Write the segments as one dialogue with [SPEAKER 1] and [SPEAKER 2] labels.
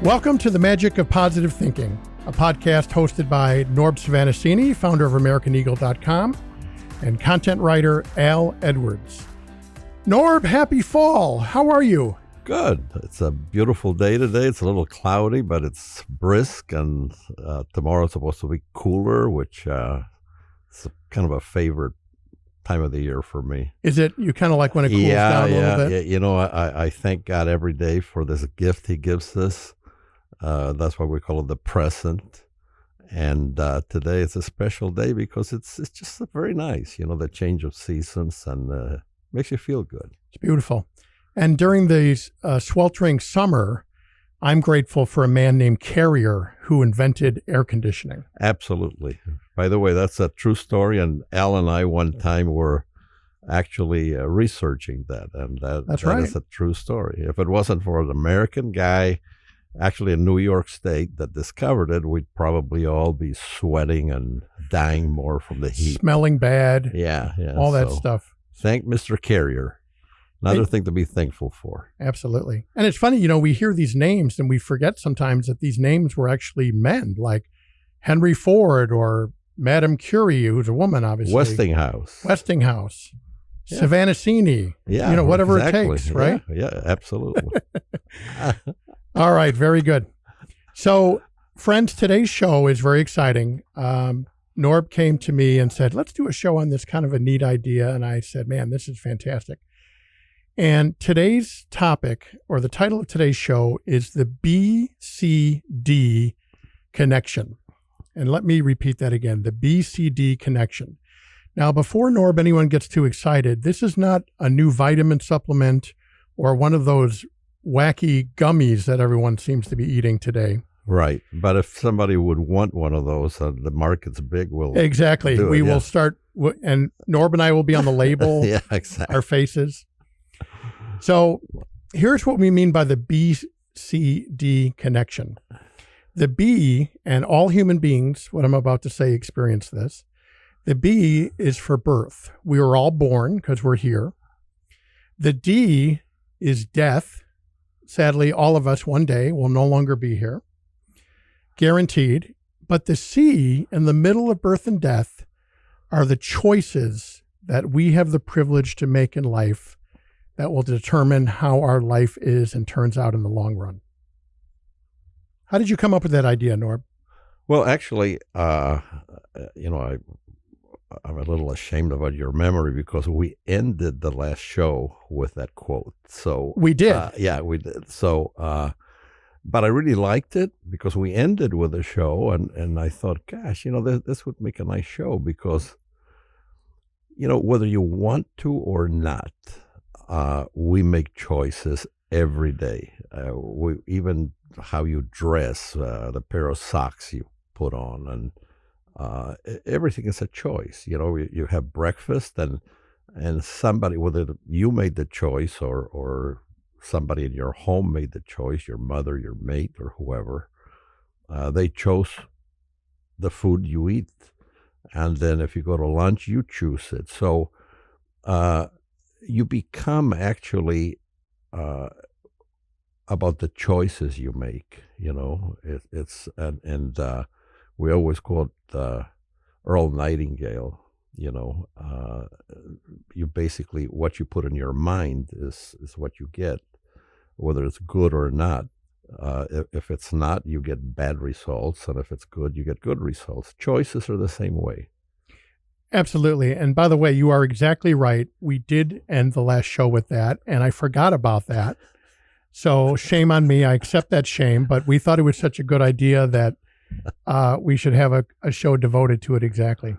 [SPEAKER 1] Welcome to the Magic of Positive Thinking, a podcast hosted by Norb Svanascini, founder of AmericanEagle.com, and content writer Al Edwards. Norb, happy fall. How are you?
[SPEAKER 2] Good. It's a beautiful day today. It's a little cloudy, but it's brisk, and tomorrow's supposed to be cooler, which is kind of a favorite time of the year for me.
[SPEAKER 1] Is it? You kind of like when it cools down a little bit?
[SPEAKER 2] Yeah. You know, I thank God every day for this gift he gives us. That's why we call it the present. And today it's a special day because it's just very nice, you know, the change of seasons, and makes you feel good.
[SPEAKER 1] It's beautiful. And during the sweltering summer, I'm grateful for a man named Carrier who invented air conditioning.
[SPEAKER 2] Absolutely. By the way, that's a true story. And Al and I one time were actually researching that. And that is a true story. If it wasn't for an American guy, actually in New York State, that discovered it, we'd probably all be sweating and dying more from the heat.
[SPEAKER 1] Smelling bad.
[SPEAKER 2] Yeah.
[SPEAKER 1] All that stuff.
[SPEAKER 2] Thank Mr. Carrier. Another thing to be thankful for.
[SPEAKER 1] Absolutely. And it's funny, you know, we hear these names and we forget sometimes that these names were actually men, like Henry Ford or Madame Curie, who's a woman, obviously.
[SPEAKER 2] Westinghouse.
[SPEAKER 1] Yeah. Svanascini.
[SPEAKER 2] Yeah.
[SPEAKER 1] You know, whatever
[SPEAKER 2] exactly.
[SPEAKER 1] it takes, right?
[SPEAKER 2] Yeah, absolutely.
[SPEAKER 1] All right. Very good. So, friends, today's show is very exciting. Norb came to me and said, let's do a show on this kind of a neat idea. And I said, man, this is fantastic. And today's topic, or the title of today's show, is the BCD Connection. And let me repeat that again, the BCD Connection. Now, before Norb, anyone gets too excited, this is not a new vitamin supplement or one of those wacky gummies that everyone seems to be eating today.
[SPEAKER 2] Right. But if somebody would want one of those, the market's big,
[SPEAKER 1] Exactly. We will start, and Norb and I will be on the label,
[SPEAKER 2] yeah, exactly.
[SPEAKER 1] Our faces. So here's what we mean by the BCD connection. The B, and all human beings, what I'm about to say, experience this. The B is for birth. We were all born because we're here. The D is death. Sadly, all of us one day will no longer be here. Guaranteed. But the C in the middle of birth and death are the choices that we have the privilege to make in life that will determine how our life is and turns out in the long run. How did you come up with that idea, Norb?
[SPEAKER 2] Well, actually, you know, I'm a little ashamed about your memory because we ended the last show with that quote. So
[SPEAKER 1] we did.
[SPEAKER 2] Yeah, we did. So, but I really liked it because we ended with a show, and I thought, gosh, you know, this would make a nice show because, you know, whether you want to or not, we make choices every day. We even how you dress, the pair of socks you put on, and everything is a choice. You know, you have breakfast, and somebody, whether you made the choice or somebody in your home made the choice, your mother, your mate, or whoever, they chose the food you eat. And then if you go to lunch, you choose it. So you become actually about the choices you make. You know, we always quote Earl Nightingale. You know, you basically, what you put in your mind is what you get, whether it's good or not. If it's not, you get bad results, and if it's good, you get good results. Choices are the same way.
[SPEAKER 1] Absolutely. And by the way, you are exactly right. We did end the last show with that, and I forgot about that. So shame on me. I accept that shame, but we thought it was such a good idea that we should have a show devoted to it. Exactly.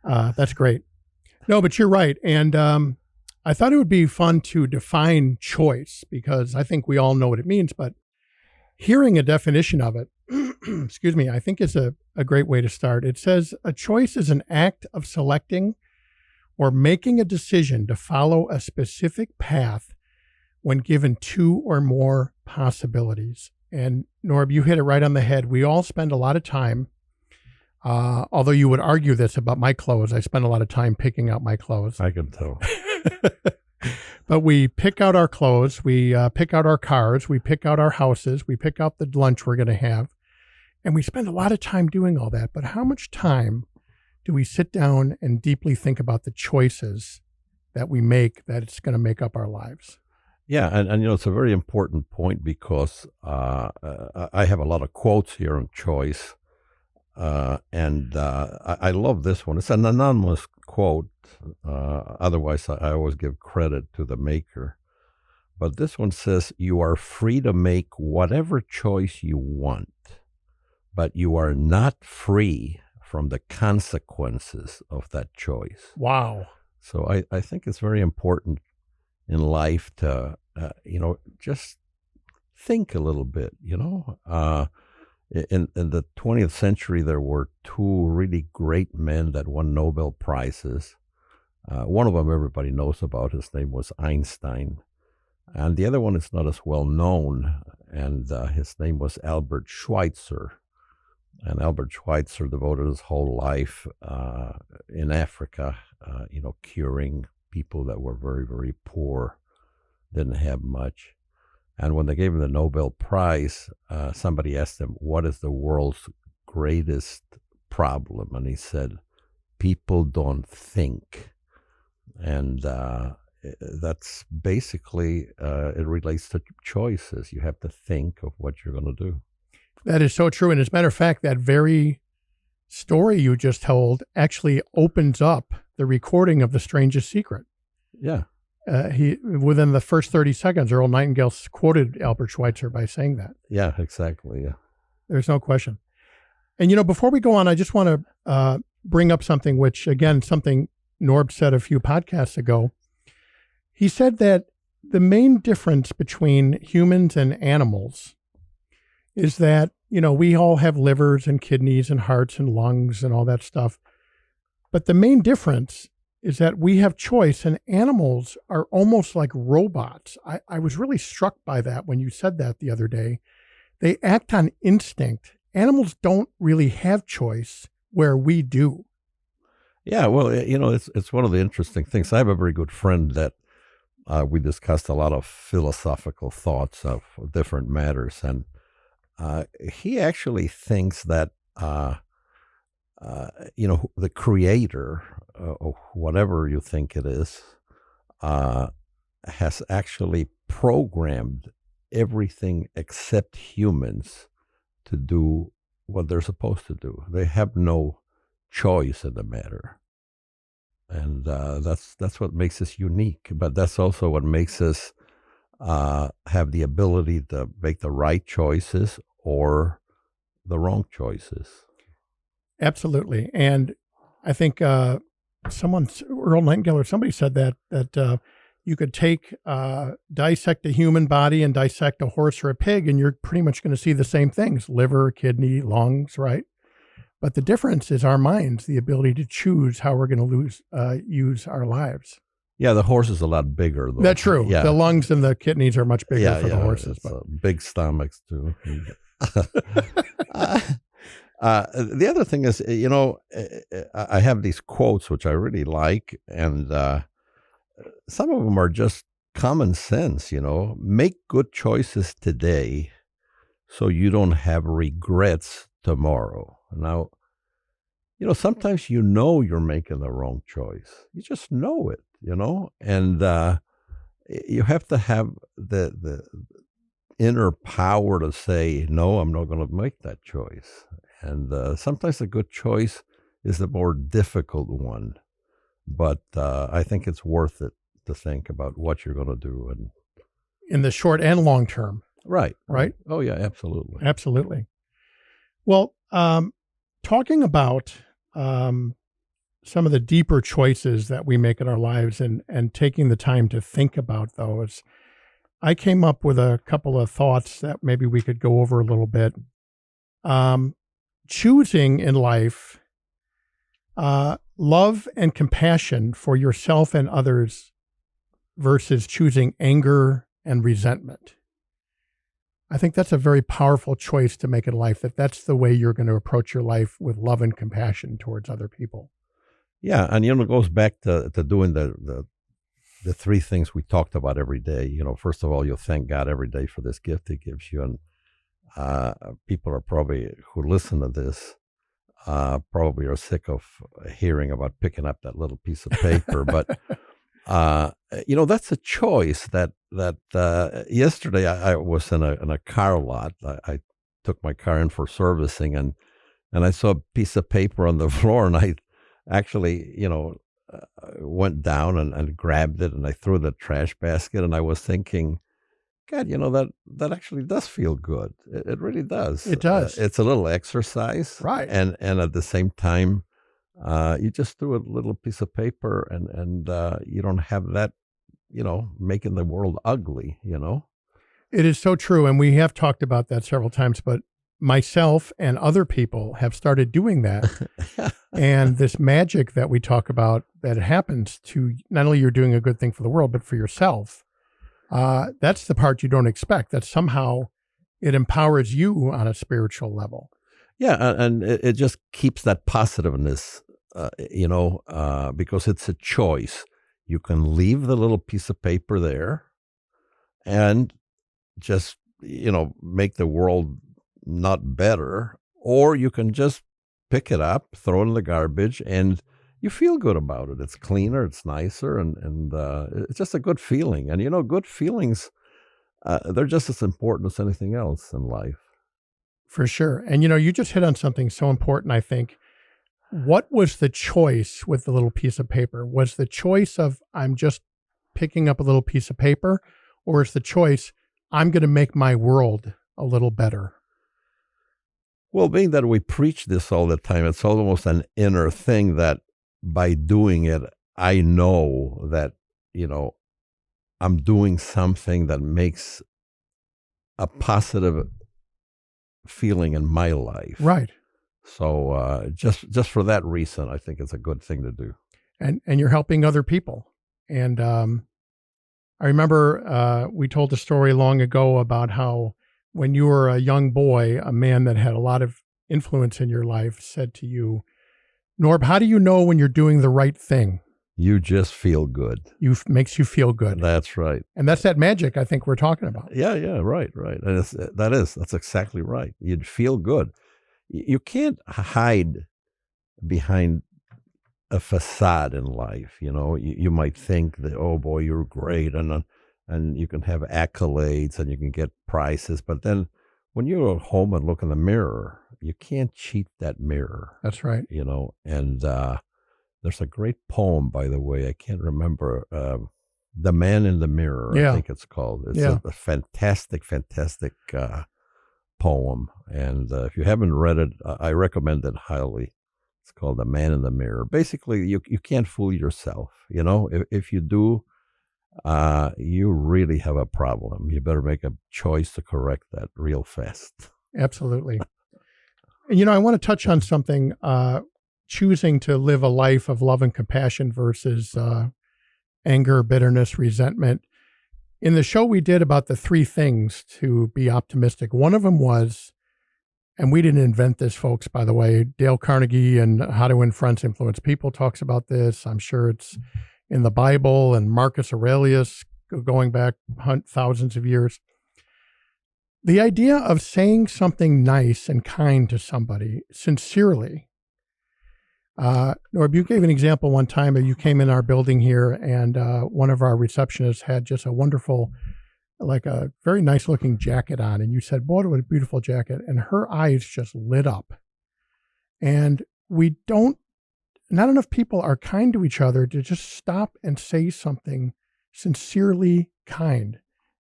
[SPEAKER 1] That's great. No, but you're right. And I thought it would be fun to define choice because I think we all know what it means, but hearing a definition of it, excuse me, I think is a great way to start. It says a choice is an act of selecting or making a decision to follow a specific path when given two or more possibilities. And Norb, you hit it right on the head. We all spend a lot of time, although you would argue this about my clothes, I spend a lot of time picking out my clothes.
[SPEAKER 2] I can tell.
[SPEAKER 1] But we pick out our clothes, we pick out our cars, we pick out our houses, we pick out the lunch we're going to have, and we spend a lot of time doing all that. But how much time do we sit down and deeply think about the choices that we make that it's going to make up our lives?
[SPEAKER 2] Yeah, and it's a very important point because I have a lot of quotes here on choice, and I love this one. It's an anonymous quote. Otherwise, I always give credit to the maker. But this one says, "You are free to make whatever choice you want, but you are not free from the consequences of that choice."
[SPEAKER 1] Wow.
[SPEAKER 2] So I think it's very important in life to, just think a little bit, In the 20th century, there were two really great men that won Nobel Prizes. One of them everybody knows about. His name was Einstein. And the other one is not as well known. And his name was Albert Schweitzer. And Albert Schweitzer devoted his whole life in Africa, curing people that were very, very poor, didn't have much. And when they gave him the Nobel Prize, somebody asked him, "What is the world's greatest problem?" And he said, "People don't think." And that's basically, it relates to choices. You have to think of what you're going to do.
[SPEAKER 1] That is so true. And as a matter of fact, that very story you just told actually opens up the recording of The Strangest Secret.
[SPEAKER 2] Yeah.
[SPEAKER 1] Within the first 30 seconds, Earl Nightingale quoted Albert Schweitzer by saying that.
[SPEAKER 2] Yeah, exactly. Yeah.
[SPEAKER 1] There's no question. And, before we go on, I just want to bring up something which, again, something Norb said a few podcasts ago. He said that the main difference between humans and animals is that, we all have livers and kidneys and hearts and lungs and all that stuff. But the main difference is that we have choice, and animals are almost like robots. I was really struck by that when you said that the other day. They act on instinct. Animals don't really have choice where we do.
[SPEAKER 2] Yeah, well, it's one of the interesting things. I have a very good friend that we discussed a lot of philosophical thoughts of different matters, and he actually thinks that the creator, or whatever you think it is, has actually programmed everything except humans to do what they're supposed to do. They have no choice in the matter. And that's what makes us unique. But that's also what makes us have the ability to make the right choices or the wrong choices.
[SPEAKER 1] Absolutely. And I think Earl Nightingale or somebody said that you could dissect a human body and dissect a horse or a pig, and you're pretty much going to see the same things: liver, kidney, lungs, right? But the difference is our minds, the ability to choose how we're going to use our lives.
[SPEAKER 2] Yeah, the horse is a lot bigger, though.
[SPEAKER 1] That's true.
[SPEAKER 2] Yeah.
[SPEAKER 1] The lungs and the kidneys are much bigger for the horses.
[SPEAKER 2] Big stomachs, too. The other thing is, I have these quotes, which I really like, and some of them are just common sense, Make good choices today so you don't have regrets tomorrow. Now, sometimes you're making the wrong choice. You just know it, and you have to have the inner power to say, no, I'm not going to make that choice. And sometimes a good choice is the more difficult one, but I think it's worth it to think about what you're going to do. And
[SPEAKER 1] in the short and long term.
[SPEAKER 2] Right.
[SPEAKER 1] Right?
[SPEAKER 2] Oh, yeah, absolutely.
[SPEAKER 1] Absolutely. Well, talking about some of the deeper choices that we make in our lives and taking the time to think about those, I came up with a couple of thoughts that maybe we could go over a little bit. Choosing in life love and compassion for yourself and others versus choosing anger and resentment. I think that's a very powerful choice to make in life, that's the way you're going to approach your life, with love and compassion towards other people.
[SPEAKER 2] Yeah, and it goes back to doing the the three things we talked about every day. First of all, you'll thank God every day for this gift He gives you, and people are probably who listen to this probably are sick of hearing about picking up that little piece of paper, but that's a choice. That yesterday I was in a car lot. I took my car in for servicing, and I saw a piece of paper on the floor, and I actually, went down and grabbed it, and I threw it in the trash basket, and I was thinking, God, that actually does feel good. It really does.
[SPEAKER 1] It does.
[SPEAKER 2] It's a little exercise,
[SPEAKER 1] Right.
[SPEAKER 2] And at the same time, you just threw a little piece of paper, and you don't have that, making the world ugly.
[SPEAKER 1] It is so true. And we have talked about that several times, but myself and other people have started doing that. And this magic that we talk about that happens to not only you're doing a good thing for the world, but for yourself. That's the part you don't expect, that somehow it empowers you on a spiritual level.
[SPEAKER 2] Yeah. And it just keeps that positiveness, because it's a choice. You can leave the little piece of paper there and just, make the world not better, or you can just pick it up, throw it in the garbage, and you feel good about it. It's cleaner, it's nicer, and it's just a good feeling. And good feelings, they're just as important as anything else in life.
[SPEAKER 1] For sure. And you just hit on something so important, I think. What was the choice with the little piece of paper? Was the choice of I'm just picking up a little piece of paper, or is the choice I'm going to make my world a little better?
[SPEAKER 2] Well, being that we preach this all the time, it's almost an inner thing that by doing it, I know that, I'm doing something that makes a positive feeling in my life.
[SPEAKER 1] Right.
[SPEAKER 2] So just for that reason, I think it's a good thing to do.
[SPEAKER 1] And you're helping other people. And I remember we told a story long ago about how when you were a young boy, a man that had a lot of influence in your life said to you, Norb, how do you know when you're doing the right thing?
[SPEAKER 2] You just feel good.
[SPEAKER 1] Makes you feel good.
[SPEAKER 2] That's right.
[SPEAKER 1] And that's that magic I think we're talking about.
[SPEAKER 2] Yeah, right. And that's exactly right. You'd feel good. You can't hide behind a facade in life. You might think that, oh boy, you're great, and you can have accolades and you can get prizes, but then when you're at home and look in the mirror, you can't cheat that mirror.
[SPEAKER 1] That's right.
[SPEAKER 2] And there's a great poem, by the way, I can't remember, The Man in the Mirror, I think it's called. It's a fantastic poem. And if you haven't read it, I recommend it highly. It's called The Man in the Mirror. Basically, you can't fool yourself. If you do, you really have a problem. You better make a choice to correct that real fast.
[SPEAKER 1] Absolutely. And, I want to touch on something, choosing to live a life of love and compassion versus anger, bitterness, resentment. In the show we did about the three things to be optimistic, one of them was, and we didn't invent this, folks, by the way, Dale Carnegie and How to Influence People talks about this. I'm sure it's in the Bible, and Marcus Aurelius going back thousands of years. The idea of saying something nice and kind to somebody sincerely. Norb, you gave an example one time. You came in our building here, and one of our receptionists had just a wonderful, like a very nice looking jacket on. And you said, boy, what a beautiful jacket. And her eyes just lit up. And not enough people are kind to each other to just stop and say something sincerely kind.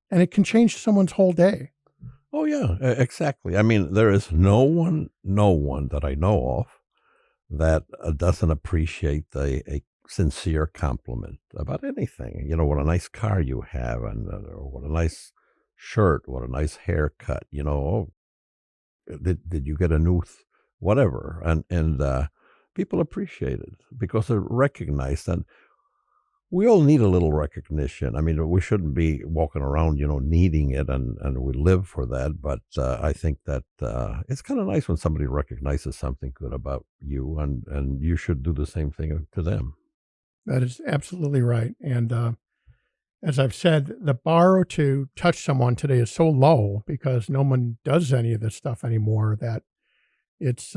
[SPEAKER 1] And it can change someone's whole day.
[SPEAKER 2] Oh, yeah, exactly. I mean, there is no one that I know of that doesn't appreciate a sincere compliment about anything. What a nice car you have, and what a nice shirt, what a nice haircut. Oh, did you get a new whatever? And people appreciate it because they're recognized, and we all need a little recognition. I mean, we shouldn't be walking around, needing it, and we live for that. But I think that it's kind of nice when somebody recognizes something good about you, and you should do the same thing to them.
[SPEAKER 1] That is absolutely right. And as I've said, the bar to touch someone today is so low because no one does any of this stuff anymore that it's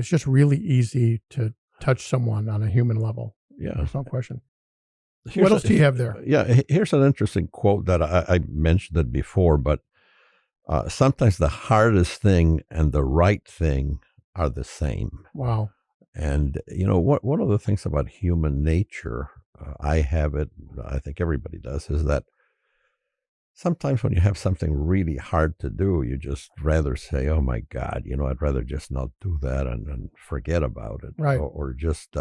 [SPEAKER 1] just really easy to touch someone on a human level.
[SPEAKER 2] Yeah.
[SPEAKER 1] There's no question.
[SPEAKER 2] Here's
[SPEAKER 1] What else do you have there?
[SPEAKER 2] Yeah, here's an interesting quote that I mentioned it before, but sometimes the hardest thing and the right thing are the same.
[SPEAKER 1] Wow.
[SPEAKER 2] And one of the things about human nature, I have it, I think everybody does, is that sometimes when you have something really hard to do, you just rather say, "Oh my God, I'd rather just not do that and forget about it,"
[SPEAKER 1] Right.
[SPEAKER 2] or just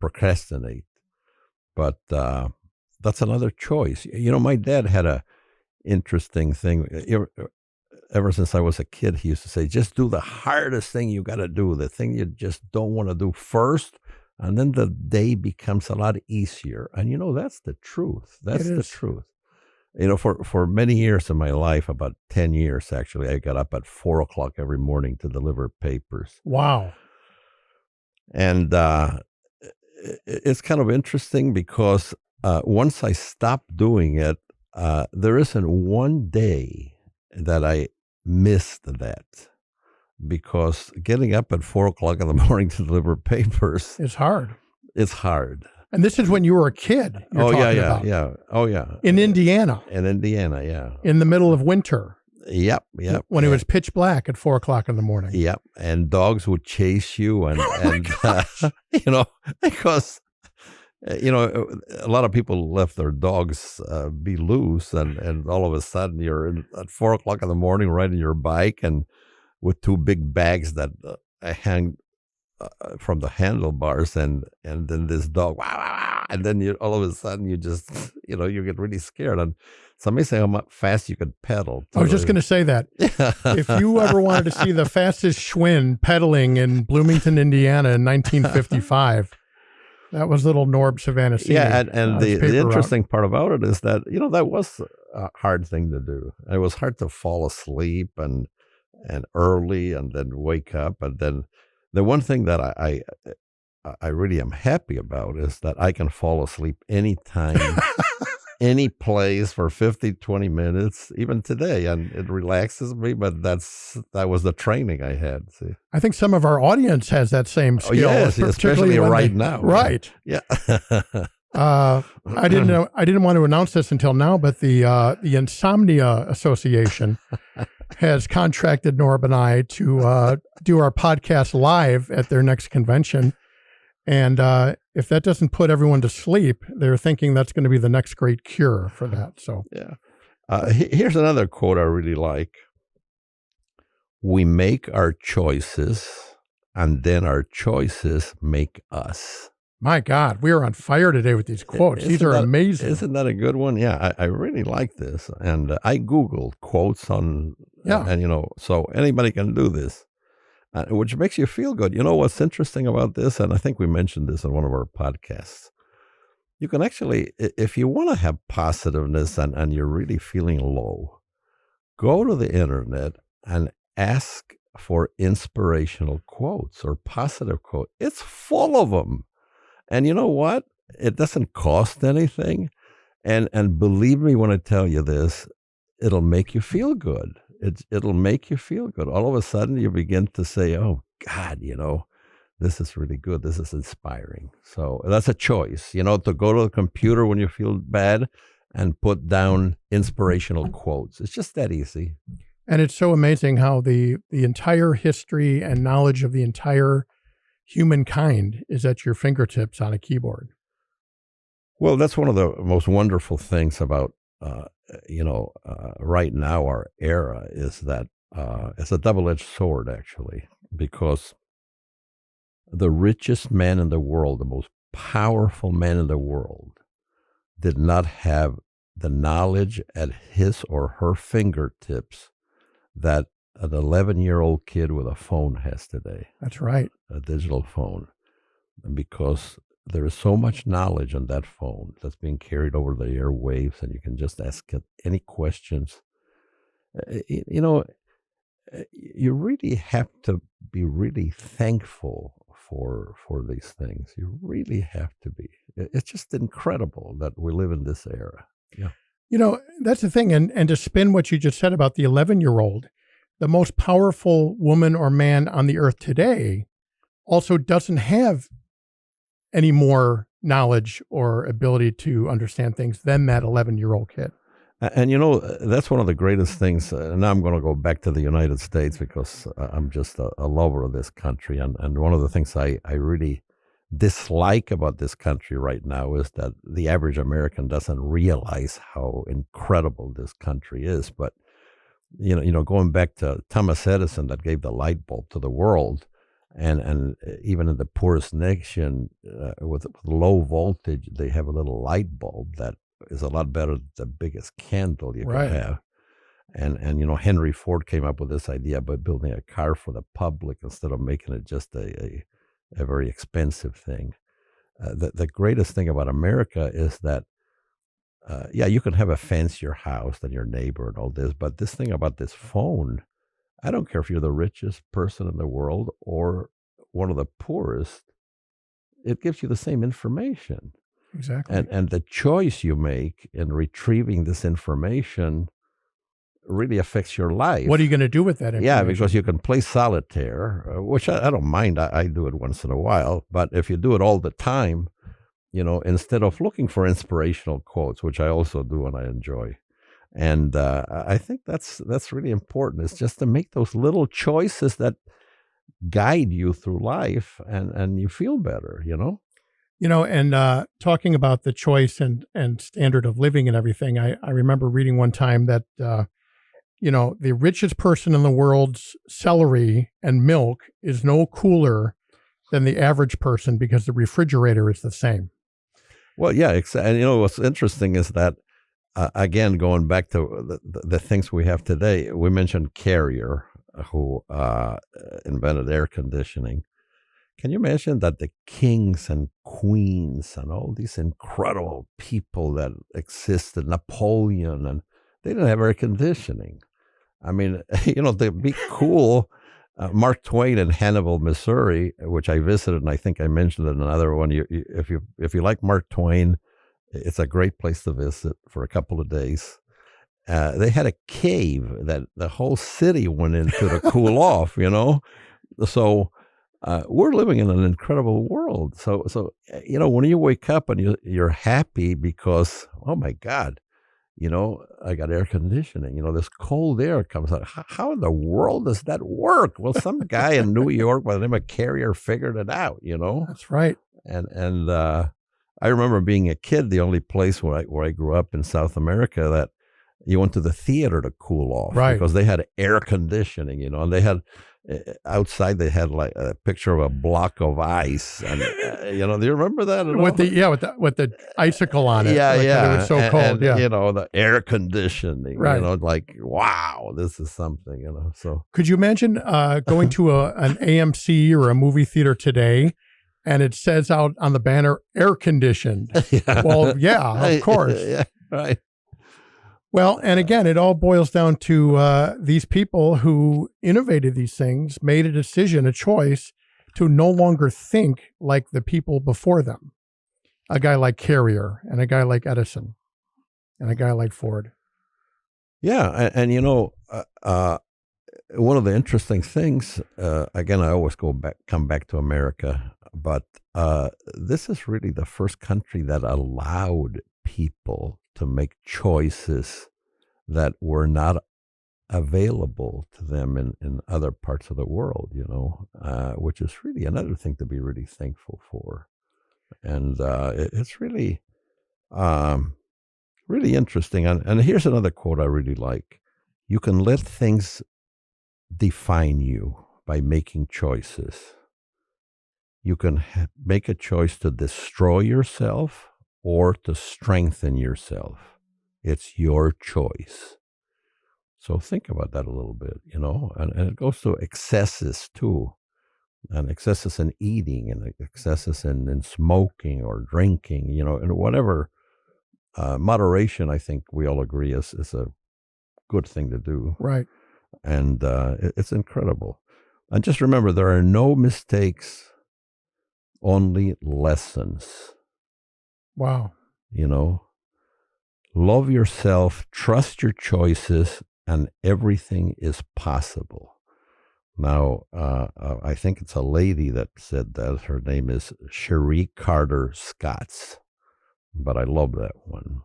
[SPEAKER 2] procrastinate. But that's another choice. My dad had a interesting thing. Ever since I was a kid, he used to say, just do the hardest thing you got to do, the thing you just don't want to do first, and then the day becomes a lot easier. And that's the truth. That's the truth. For many years of my life, about 10 years actually, I got up at 4:00 every morning to deliver papers.
[SPEAKER 1] Wow.
[SPEAKER 2] And it's kind of interesting because once I stopped doing it, there isn't one day that I missed that, because getting up at 4:00 in the morning to deliver papers
[SPEAKER 1] It's hard.
[SPEAKER 2] It's hard.
[SPEAKER 1] And this is when you were a kid. You're talking about.
[SPEAKER 2] Yeah. Oh, yeah.
[SPEAKER 1] In Indiana.
[SPEAKER 2] Yeah.
[SPEAKER 1] In the middle of winter.
[SPEAKER 2] Yep.
[SPEAKER 1] When it was pitch black at 4:00 in the morning.
[SPEAKER 2] Yep. And dogs would chase you and because a lot of people left their dogs be loose, and all of a sudden you're at 4:00 in the morning riding your bike and with two big bags that hang from the handlebars, and then this dog, wow, wow, wow, and then all of a sudden you just you get really scared. And it's amazing how fast you could pedal.
[SPEAKER 1] I was just going to say that. If you ever wanted to see the fastest Schwinn pedaling in Bloomington, Indiana in 1955, that was little Norb Svanascini.
[SPEAKER 2] Yeah, and the interesting part about it is that that was a hard thing to do. It was hard to fall asleep and early and then wake up. And then the one thing that I really am happy about is that I can fall asleep anytime, any place for 50, 20 minutes, even today, and it relaxes me. But that was the training I had. See,
[SPEAKER 1] I think some of our audience has that same skill.
[SPEAKER 2] Yes, especially right now.
[SPEAKER 1] Right.
[SPEAKER 2] Yeah.
[SPEAKER 1] I didn't want to announce this until now, but the Insomnia Association has contracted Norb and I to do our podcast live at their next convention. And if that doesn't put everyone to sleep, they're thinking that's going to be the next great cure for that. So
[SPEAKER 2] yeah. Here's another quote I really like. We make our choices, and then our choices make us.
[SPEAKER 1] My God, we are on fire today with these quotes. These are amazing.
[SPEAKER 2] Isn't that a good one? Yeah, I really like this. And I Googled quotes on, and so anybody can do this. Which makes you feel good. What's interesting about this, and I think we mentioned this in one of our podcasts, you can actually, if you want to have positiveness and you're really feeling low, go to the internet and ask for inspirational quotes or positive quotes. It's full of them. And you know what? It doesn't cost anything. And believe me when I tell you this, it'll make you feel good. It'll make you feel good. All of a sudden, you begin to say, "Oh God, this is really good. This is inspiring." So that's a choice, to go to the computer when you feel bad and put down inspirational quotes. It's just that easy.
[SPEAKER 1] And it's so amazing how the entire history and knowledge of the entire humankind is at your fingertips on a keyboard.
[SPEAKER 2] Well, that's one of the most wonderful things about right now, our era, is that it's a double-edged sword, actually, because the richest man in the world, the most powerful man in the world, did not have the knowledge at his or her fingertips that an 11-year-old kid with a phone has today.
[SPEAKER 1] That's right.
[SPEAKER 2] A digital phone. Because there is so much knowledge on that phone that's being carried over the airwaves, and you can just ask it any questions. You really have to be really thankful for these things. You really have to be. It's just incredible that we live in this era. Yeah.
[SPEAKER 1] That's the thing. And to spin what you just said about the 11-year-old, the most powerful woman or man on the earth today also doesn't have any more knowledge or ability to understand things than that 11-year-old kid.
[SPEAKER 2] And that's one of the greatest things. And now I'm going to go back to the United States because I'm just a lover of this country. And one of the things I really dislike about this country right now is that the average American doesn't realize how incredible this country is. But going back to Thomas Edison that gave the light bulb to the world, and even in the poorest nation with low voltage, they have a little light bulb that is a lot better than the biggest candle you
[SPEAKER 1] Right.
[SPEAKER 2] can have. And Henry Ford came up with this idea by building a car for the public instead of making it just a very expensive thing. The greatest thing about America is that, you can have a fancier house than your neighbor and all this, but this thing about this phone, I don't care if you're the richest person in the world or one of the poorest, it gives you the same information.
[SPEAKER 1] Exactly.
[SPEAKER 2] And the choice you make in retrieving this information really affects your life.
[SPEAKER 1] What are you going to do with that information?
[SPEAKER 2] Yeah, because you can play solitaire, which I don't mind. I do it once in a while. But if you do it all the time, instead of looking for inspirational quotes, which I also do and I enjoy. And I think that's really important. It's just to make those little choices that guide you through life and you feel better,
[SPEAKER 1] And talking about the choice and standard of living and everything, I remember reading one time that, the richest person in the world's celery and milk is no cooler than the average person because the refrigerator is the same.
[SPEAKER 2] Well, yeah. And what's interesting is that, again, going back to the things we have today, we mentioned Carrier, who invented air conditioning. Can you imagine that the kings and queens and all these incredible people that existed, Napoleon, and they didn't have air conditioning? I mean, to be cool, Mark Twain in Hannibal, Missouri, which I visited, and I think I mentioned in another one. If you like Mark Twain, it's a great place to visit for a couple of days. They had a cave that the whole city went into to cool off. So we're living in an incredible world. So when you wake up and you're happy because, oh my God, I got air conditioning. This cold air comes out. How in the world does that work? Well, some guy in New York by the name of Carrier figured it out.
[SPEAKER 1] That's right.
[SPEAKER 2] And I remember being a kid. The only place where I grew up in South America that you went to the theater to cool off,
[SPEAKER 1] right?
[SPEAKER 2] Because they had air conditioning. And they had outside they had like a picture of a block of ice, and do you remember that?
[SPEAKER 1] With the icicle on it.
[SPEAKER 2] Yeah,
[SPEAKER 1] It was so cold.
[SPEAKER 2] The air conditioning.
[SPEAKER 1] Right.
[SPEAKER 2] Like, wow, this is something. So
[SPEAKER 1] could you imagine going to an AMC or a movie theater today, and it says out on the banner, air conditioned?
[SPEAKER 2] Yeah.
[SPEAKER 1] Well, yeah, of course.
[SPEAKER 2] Yeah, right.
[SPEAKER 1] Well, and again, it all boils down to these people who innovated these things, made a decision, a choice to no longer think like the people before them. A guy like Carrier and a guy like Edison and a guy like Ford.
[SPEAKER 2] Yeah. And one of the interesting things, again, I always come back to America, but this is really the first country that allowed people to make choices that were not available to them in other parts of the world, which is really another thing to be really thankful for. And it's really, really interesting. And here's another quote I really like. You can let things define you by making choices. You can make a choice to destroy yourself or to strengthen yourself. It's your choice. So think about that a little bit, and it goes to excesses too, and excesses in eating and excesses in smoking or drinking, and whatever. Moderation, I think we all agree is a good thing to do.
[SPEAKER 1] Right.
[SPEAKER 2] And it's incredible. And just remember, there are no mistakes, only lessons.
[SPEAKER 1] Wow.
[SPEAKER 2] Love yourself, trust your choices, and everything is possible. Now, I think it's a lady that said that. Her name is Cherie Carter Scotts, but I love that one.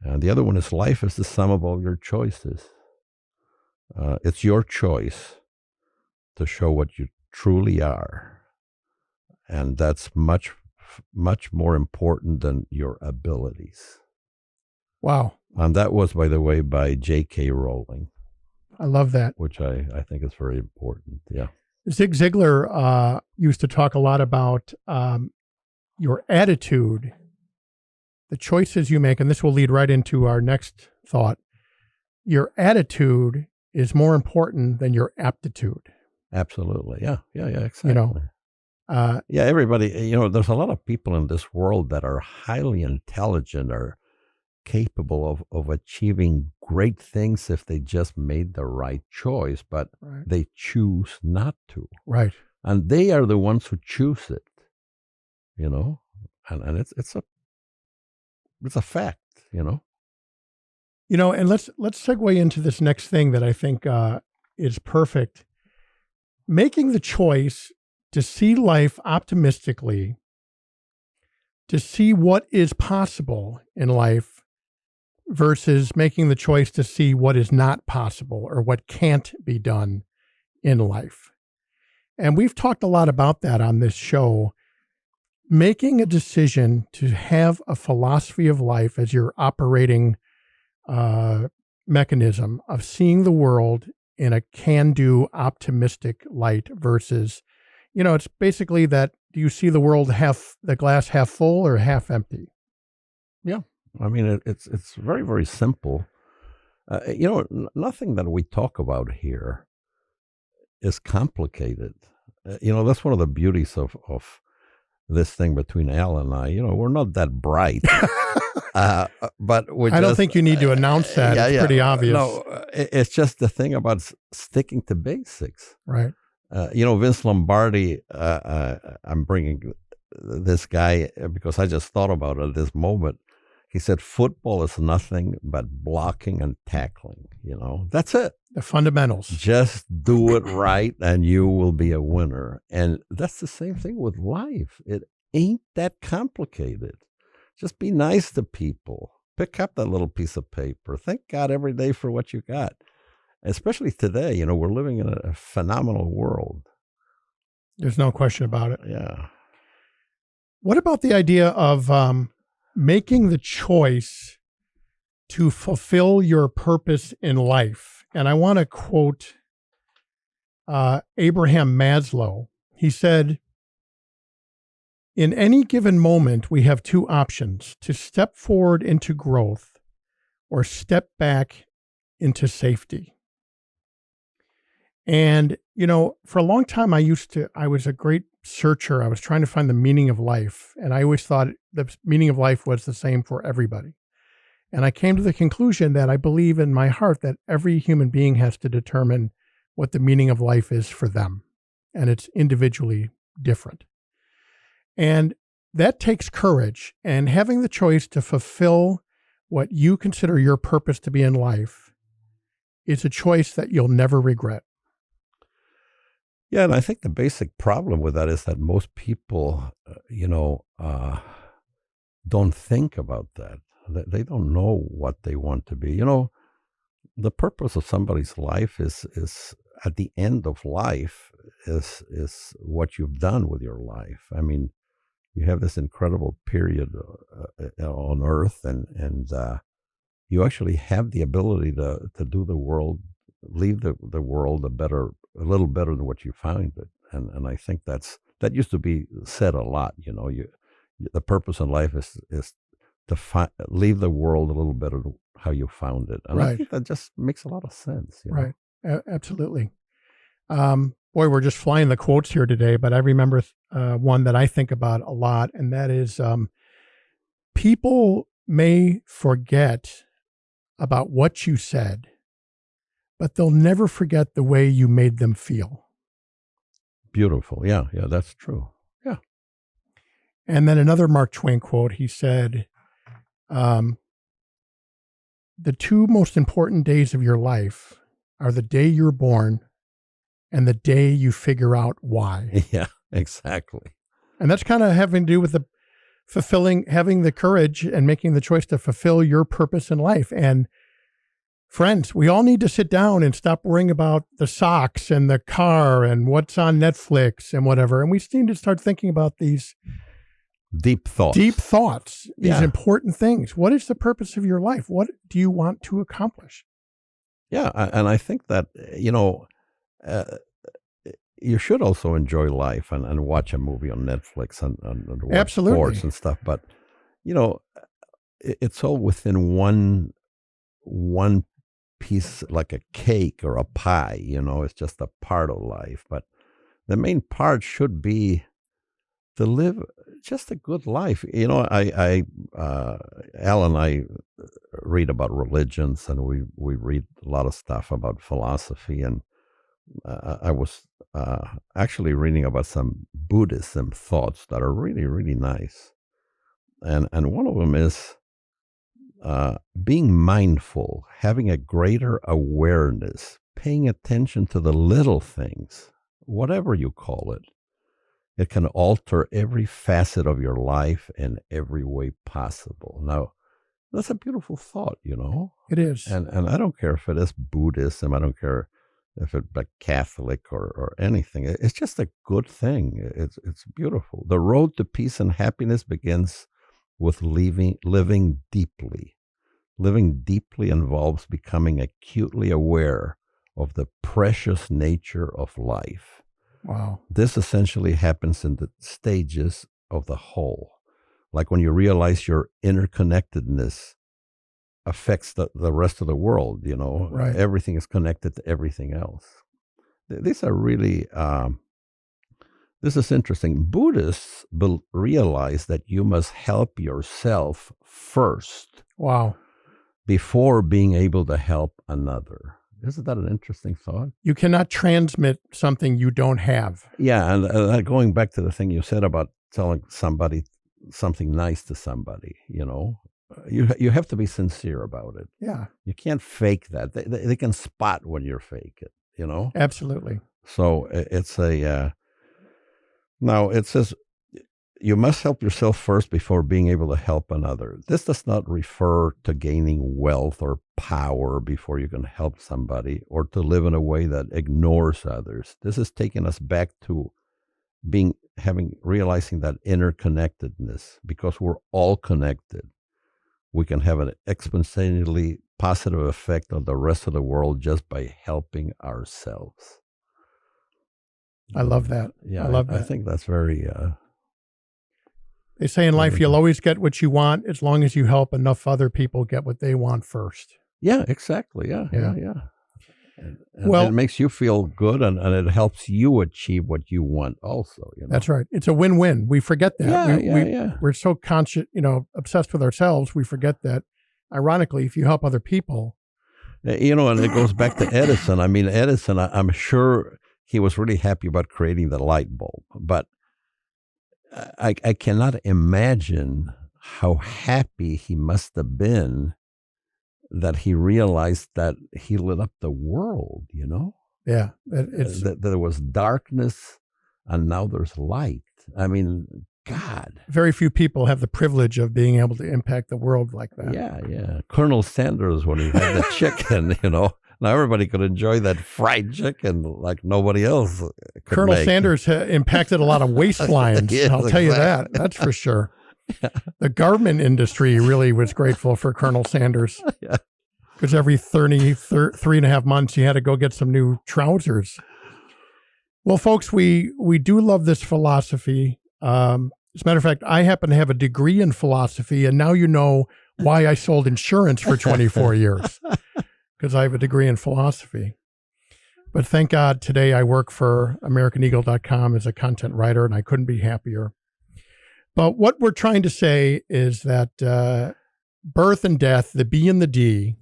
[SPEAKER 2] And the other one is life is the sum of all your choices. It's your choice to show what you truly are. And that's much, much more important than your abilities.
[SPEAKER 1] Wow.
[SPEAKER 2] And that was, by the way, by J.K. Rowling.
[SPEAKER 1] I love that.
[SPEAKER 2] Which I think is very important. Yeah.
[SPEAKER 1] Zig Ziglar used to talk a lot about your attitude, the choices you make, and this will lead right into our next thought. Your attitude is more important than your aptitude.
[SPEAKER 2] Absolutely. Yeah, exactly.
[SPEAKER 1] You know,
[SPEAKER 2] yeah, everybody, there's a lot of people in this world that are highly intelligent, are capable of achieving great things if they just made the right choice, but they choose not to.
[SPEAKER 1] Right.
[SPEAKER 2] And they are the ones who choose it, and it's a fact,
[SPEAKER 1] and let's segue into this next thing that I think is perfect. Making the choice to see life optimistically, to see what is possible in life, versus making the choice to see what is not possible or what can't be done in life. And we've talked a lot about that on this show. Making a decision to have a philosophy of life as your operating mechanism of seeing the world in a can-do, optimistic light versus, it's basically that, do you see the world the glass half full or half empty?
[SPEAKER 2] Yeah. I mean, it's very, very simple. Nothing that we talk about here is complicated. That's one of the beauties of this thing between Al and I. We're not that bright. But
[SPEAKER 1] I don't think you need to announce that. It's pretty obvious.
[SPEAKER 2] No, it's just the thing about sticking to basics.
[SPEAKER 1] Right.
[SPEAKER 2] Vince Lombardi, I'm bringing this guy because I just thought about it at this moment. He said, football is nothing but blocking and tackling. That's it.
[SPEAKER 1] The fundamentals.
[SPEAKER 2] Just do it right and you will be a winner. And that's the same thing with life. It ain't that complicated. Just be nice to people. Pick up that little piece of paper. Thank God every day for what you got. Especially today, we're living in a phenomenal world.
[SPEAKER 1] There's no question about it.
[SPEAKER 2] Yeah.
[SPEAKER 1] What about the idea of making the choice to fulfill your purpose in life? And I want to quote Abraham Maslow. He said, in any given moment, we have two options: to step forward into growth or step back into safety. And, for a long time, I was a great searcher. I was trying to find the meaning of life. And I always thought the meaning of life was the same for everybody. And I came to the conclusion that I believe in my heart that every human being has to determine what the meaning of life is for them. And it's individually different. And that takes courage. And having the choice to fulfill what you consider your purpose to be in life is a choice that you'll never regret.
[SPEAKER 2] Yeah, and I think the basic problem with that is that most people, don't think about that. They don't know what they want to be. The purpose of somebody's life is at the end of life is what you've done with your life. I mean, you have this incredible period on Earth, and you actually have the ability to do the world, leave the world a little better than what you found it. And I think that used to be said a lot. The purpose in life is to leave the world a little better than how you found it. And I think that just makes a lot of sense.
[SPEAKER 1] Right. Absolutely. Boy, we're just flying the quotes here today, but I remember one that I think about a lot, and that is people may forget about what you said, but they'll never forget the way you made them feel.
[SPEAKER 2] Beautiful. Yeah, that's true. Yeah.
[SPEAKER 1] And then another Mark Twain quote, he said, the two most important days of your life are the day you're born and the day you figure out why.
[SPEAKER 2] Yeah, exactly.
[SPEAKER 1] And that's kind of having to do with having the courage and making the choice to fulfill your purpose in life. And friends, we all need to sit down and stop worrying about the socks and the car and what's on Netflix and whatever. And we just need to start thinking about these
[SPEAKER 2] deep thoughts,
[SPEAKER 1] these important things. What is the purpose of your life? What do you want to accomplish?
[SPEAKER 2] Yeah. And I think that, you should also enjoy life and watch a movie on Netflix and watch
[SPEAKER 1] Absolutely.
[SPEAKER 2] sports and stuff. But, it's all within one piece, like a cake or a pie, it's just a part of life. But the main part should be to live just a good life. Al and I read about religions, and we read a lot of stuff about philosophy. And I was actually reading about some Buddhism thoughts that are really, really nice. And one of them is being mindful, having a greater awareness, paying attention to the little things, whatever you call it. It can alter every facet of your life in every way possible. Now, that's a beautiful thought,
[SPEAKER 1] It is.
[SPEAKER 2] And I don't care if it is Buddhism. I don't care if it's like Catholic or anything. It's just a good thing. It's beautiful. The road to peace and happiness begins with living deeply. Living deeply involves becoming acutely aware of the precious nature of life.
[SPEAKER 1] Wow.
[SPEAKER 2] This essentially happens in the stages of the whole. Like when you realize your interconnectedness affects the rest of the world,
[SPEAKER 1] Right.
[SPEAKER 2] Everything is connected to everything else. These are really, this is interesting. Buddhists realize that you must help yourself first.
[SPEAKER 1] Wow.
[SPEAKER 2] Before being able to help another. Isn't that an interesting thought?
[SPEAKER 1] You cannot transmit something you don't have.
[SPEAKER 2] Yeah, and going back to the thing you said about telling somebody something nice to somebody, you have to be sincere about it.
[SPEAKER 1] Yeah.
[SPEAKER 2] You can't fake that. They can spot when you're fake it,
[SPEAKER 1] Absolutely.
[SPEAKER 2] So it's now it says, you must help yourself first before being able to help another. This does not refer to gaining wealth or power before you can help somebody, or to live in a way that ignores others. This is taking us back to realizing that interconnectedness, because we're all connected. We can have an exponentially positive effect on the rest of the world just by helping ourselves.
[SPEAKER 1] I love that.
[SPEAKER 2] Yeah,
[SPEAKER 1] I love that.
[SPEAKER 2] I think that's very...
[SPEAKER 1] They say in life, you'll always get what you want as long as you help enough other people get what they want first.
[SPEAKER 2] Yeah, exactly. Yeah. And
[SPEAKER 1] Well,
[SPEAKER 2] it makes you feel good, and it helps you achieve what you want also.
[SPEAKER 1] That's right. It's a win-win. We forget that. We're so conscious, obsessed with ourselves, we forget that, ironically, if you help other people.
[SPEAKER 2] And it goes back to Edison. I mean, Edison, I'm sure he was really happy about creating the light bulb, but I cannot imagine how happy he must have been that he realized that he lit up the world,
[SPEAKER 1] Yeah.
[SPEAKER 2] That there was darkness and now there's light. I mean, God.
[SPEAKER 1] Very few people have the privilege of being able to impact the world like that.
[SPEAKER 2] Yeah. Colonel Sanders, when he had the chicken, now everybody could enjoy that fried chicken like nobody else could
[SPEAKER 1] Colonel
[SPEAKER 2] make.
[SPEAKER 1] Sanders impacted a lot of waistlines.
[SPEAKER 2] Yes,
[SPEAKER 1] I'll tell you that. That's for sure. The garment industry really was grateful for Colonel Sanders.
[SPEAKER 2] Yeah.
[SPEAKER 1] Because every 3.5 months, you had to go get some new trousers. Well, folks, we do love this philosophy. As a matter of fact, I happen to have a degree in philosophy, and now you know why I sold insurance for 24 years. Because I have a degree in philosophy. But thank God today I work for AmericanEagle.com as a content writer, and I couldn't be happier. But what we're trying to say is that birth and death, the B and the D,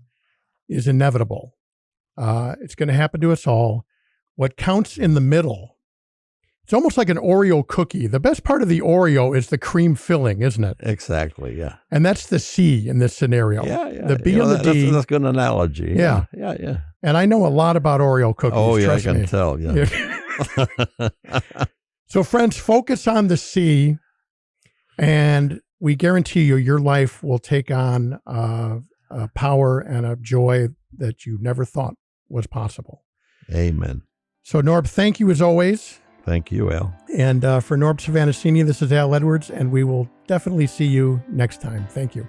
[SPEAKER 1] is inevitable. It's going to happen to us all. What counts in the middle, It's almost like an Oreo cookie. The best part of the Oreo is the cream filling, isn't it?
[SPEAKER 2] Exactly. Yeah.
[SPEAKER 1] And that's the C in this scenario.
[SPEAKER 2] Yeah. Yeah.
[SPEAKER 1] The B and the D.
[SPEAKER 2] That's a good analogy.
[SPEAKER 1] Yeah.
[SPEAKER 2] Yeah. Yeah.
[SPEAKER 1] And I know a lot about Oreo cookies.
[SPEAKER 2] Oh, yeah. I
[SPEAKER 1] trust
[SPEAKER 2] can
[SPEAKER 1] me.
[SPEAKER 2] tell. Yeah.
[SPEAKER 1] So, friends, focus on the C, and we guarantee you your life will take on a power and a joy that you never thought was possible.
[SPEAKER 2] Amen.
[SPEAKER 1] So, Norb, thank you as always.
[SPEAKER 2] Thank you, Al.
[SPEAKER 1] And for Norb Svanascini, this is Al Edwards, and we will definitely see you next time. Thank you.